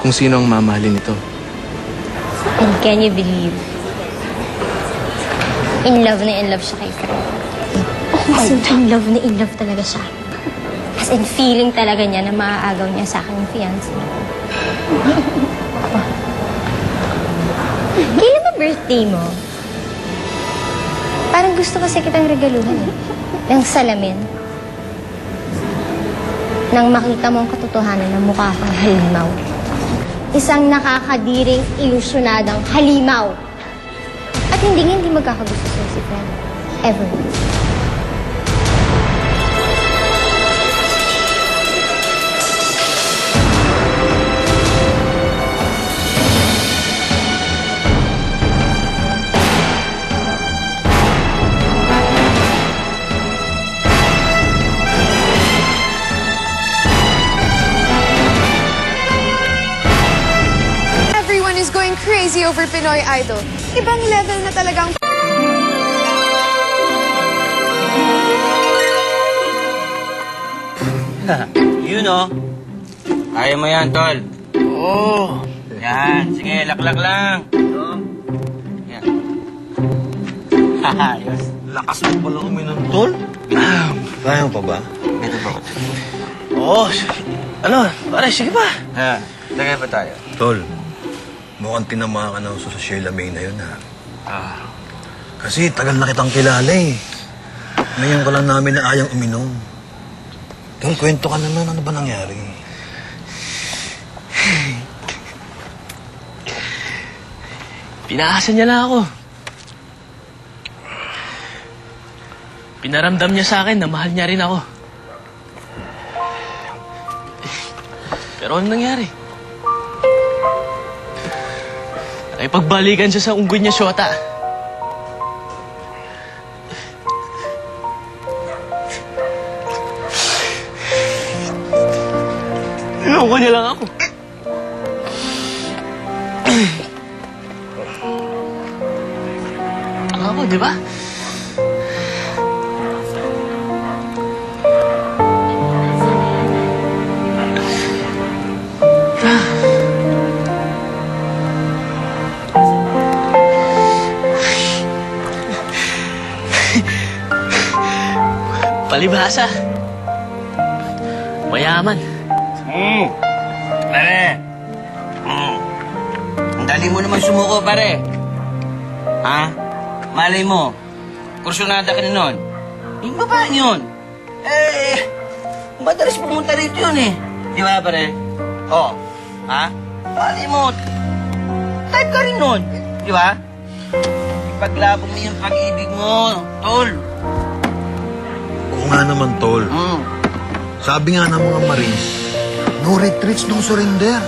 kung sino ang mamahalin nito. And can you believe? In love siya kay Fred. As in love na in love talaga siya. As in, feeling talaga niya na maaagaw niya sa akin yung fiancé. Kailan ba birthday mo? Parang gusto kasi kitang regaluhan eh. Ng salamin. Nang makita mo ang katotohanan ng mukha kang halimaw. Isang nakakadiring ilusyonadang halimaw. At hindi magkakagusto sa'yo si Fred. Ever. Is going crazy over Pinoy Idol. Ibang level na talagang... You know. Kaya mo yan, tol. Oo. Yan. Sige, laklak lang. Yan. Ayos. Lakas mo pala uminom, tol. Kaya mo pa ba? Ito ba? Oo. Ano? Pare, sige pa. Ha, lagay pa tayo. Tol, mukhang tinamaan ka na sa Sheila May na yun, ha? Kasi tagal na kitang kilala, eh. Ngayon ka lang namin na ayang uminom. Tol, kwento ka naman. Ano ba nangyari? Pinaasa niya lang ako. Pinaramdam niya sa akin na mahal niya rin ako. Pero ano nangyari? Nakipagbalikan siya sa unggoy niya, Shota. Niloko niya lang ako. Ako, di ba? Palibhasa. Mayaman. Pare. Ang dali mo naman sumuko, pare. Ha? Malay mo. Kursyonada ka na nun. Yung babae yun. Madalas pumunta rito yun eh. Di ba, pare? Oo. Ha? Malay mo. Type ka rin nun. Di ba? Ipaglabong mo yung pag-ibig mo, tol. Oo nga naman, Tol. Sabi nga ng mga Marines, no retreats, no surrender.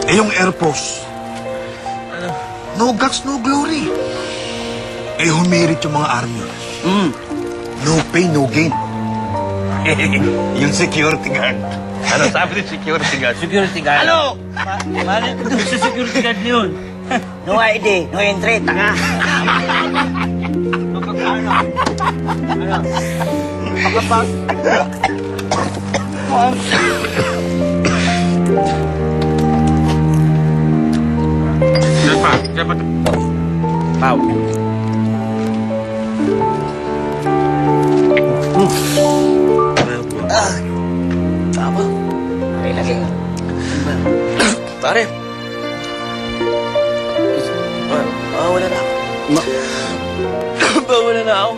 Eh yung Air Force, no guts, no glory. Eh humirit yung mga Army. No pain, no gain. Yung security guard. Ano sabi ng security guard? Security guard. Ano? Malay ko doon sa security guard na yun. No ID, no entry, tanga. Ano? Pakapag. Siapa? Pau. Tama. Lagi. Pare. Wala na ako. Wala na ako.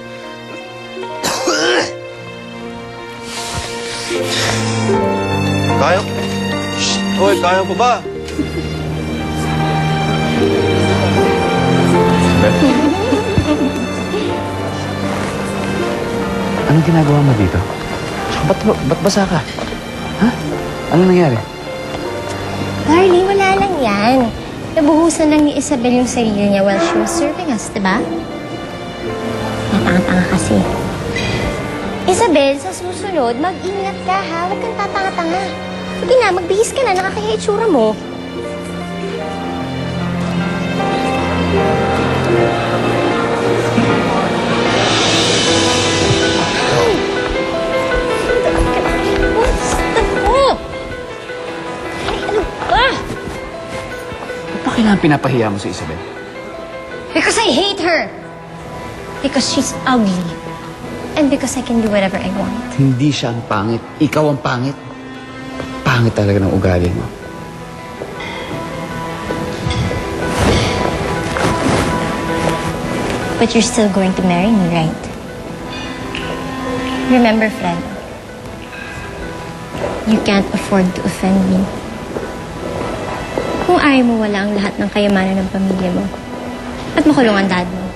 Kaya? Shh! Hoy, kaya mo ba? Anong ginagawa mo dito? Ba't basa ka? Ha? Anong nangyari? Carly, wala lang yan. Nabuhusan lang ni Isabel yung sarili niya while she was serving us, diba? Natanga-tanga kasi. Isabel, sa susunod, mag-ingat ka ha. Huwag kang tatanga-tanga. Sige na, magbihis ka na. Nakakaya itsura mo. Basta mo! Ay, ano ba? ba kailangan pinapahiya mo si Isabel? Because I hate her. Because she's ugly. And because I can do whatever I want. Hindi siya ang pangit. Ikaw ang pangit. Pangit talaga ng ugali mo. But you're still going to marry me, right? Remember, Fred, you can't afford to offend me. Kung ayaw mo wala ang lahat ng kayamanan ng pamilya mo at makulong ang dad mo.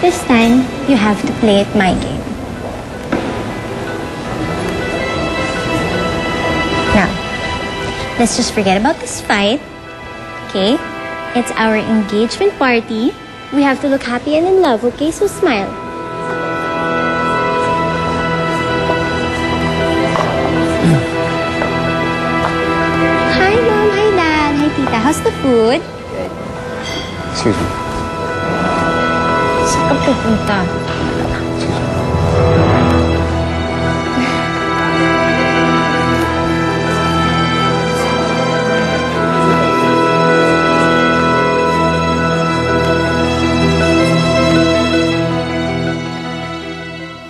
This time, you have to play it my game. Now, let's just forget about this fight, okay? It's our engagement party. We have to look happy and in love, okay? So smile. Hi, Mom. Hi, Dad. Hi, Tita. How's the food? Excuse me. Saan ka pupunta?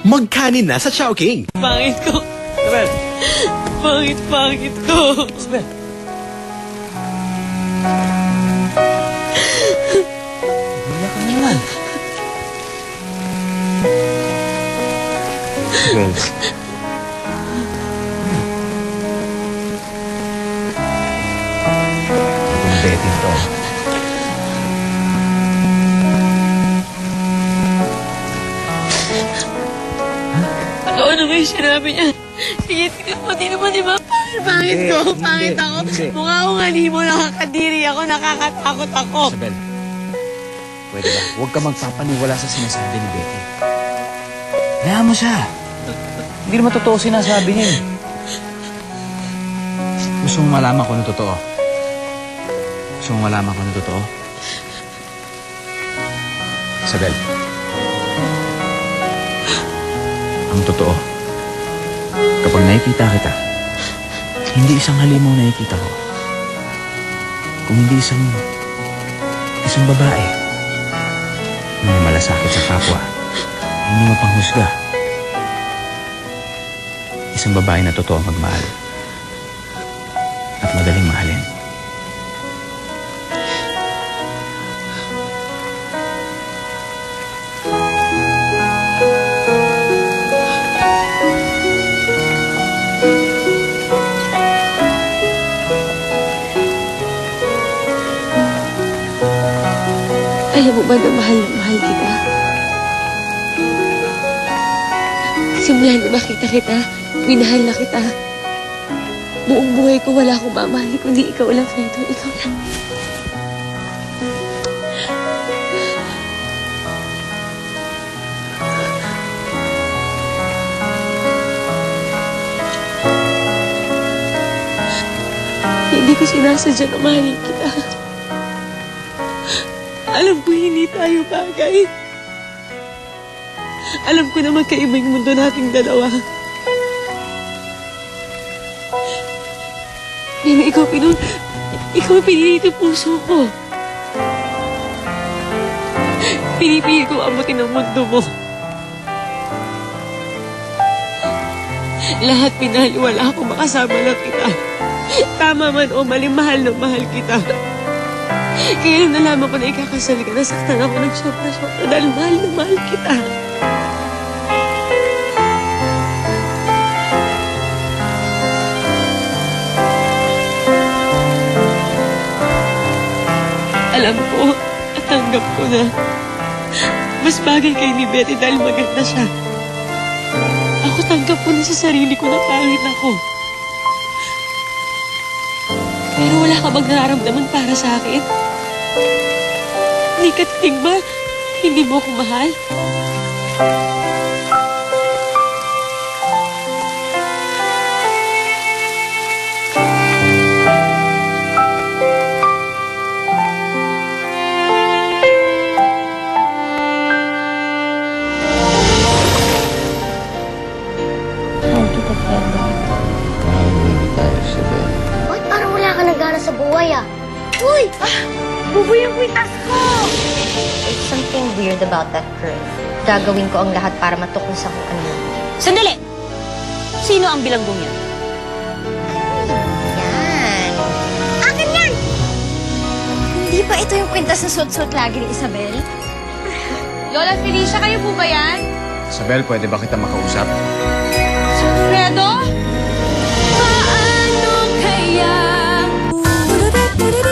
Magkanin na sa Chowking. Pangit ko. Isabel! Pangit ko. Isabel! Iyak ka naman. Isabel. Itong Betty to. Ano ba yung sinabi niya? Sige, tignan mo, di ba? Pangit ko, pangit ako. Hindi. Mukha akong animo, nakakadiri ako, nakakatakot ako. Isabel, pwede ba? Huwag ka magpapaniwala sa sinasabi ni Betty. Hayaan mo siya. Hindi naman totoo sinasabi niya eh. Gusto mo malaman kung ano totoo? Gusto mo malaman kung ano totoo? Isabel. Ang totoo, kapag nakikita kita, hindi isang halimaw nakikita ko. Kung hindi isang babae, may malasakit sa kapwa, hindi mapanghusga. Isang babae na totoo magmahal at madaling mahalin. Alam mo ba na mahal kita? Simula na makita kita, minahal na kita. Buong buhay ko wala akong mamahalin kundi ikaw lang, Fredo. Ikaw lang. Hindi ko sinasadya na mahalin kita. Alam ko hindi tayo bagay. Alam ko na magkaiba yung mundo nating dalawa. Pero ikaw pinilit yung puso ko. Pinipilit ko amutin ang mundo mo. Lahat pinaliwala ako, makasama lang kita. Tama man o mali, mahal na mahal kita. Kaya nung nalaman ko na ikakasal ka, nasaktan ako ng sobra-sobra dahil mahal na mahal kita. Alam ko at tanggap ko na mas bagay kay ni Betty dahil maganda siya. Ako tanggap ko na sa sarili ko na pangit ako. Pero wala ka bang nararamdaman para sa akin? Hindi ka titig ba? Hindi mo ako mahal? Bakit parang wala ka nagana sana sa buhay, ah. Uy! Buboy ang kwintas ko! There's something weird about that girl. Gagawin ko ang lahat para matuklasan kung ano yun. Sandali! Sino ang bilanggong yan? Yan. Akin yan! Hindi ba ito yung kwintas na suot-suot lagi ni Isabel? Lola Felicia, kayo po ba yan? Isabel, pwede ba kita makausap? Sir Fredo?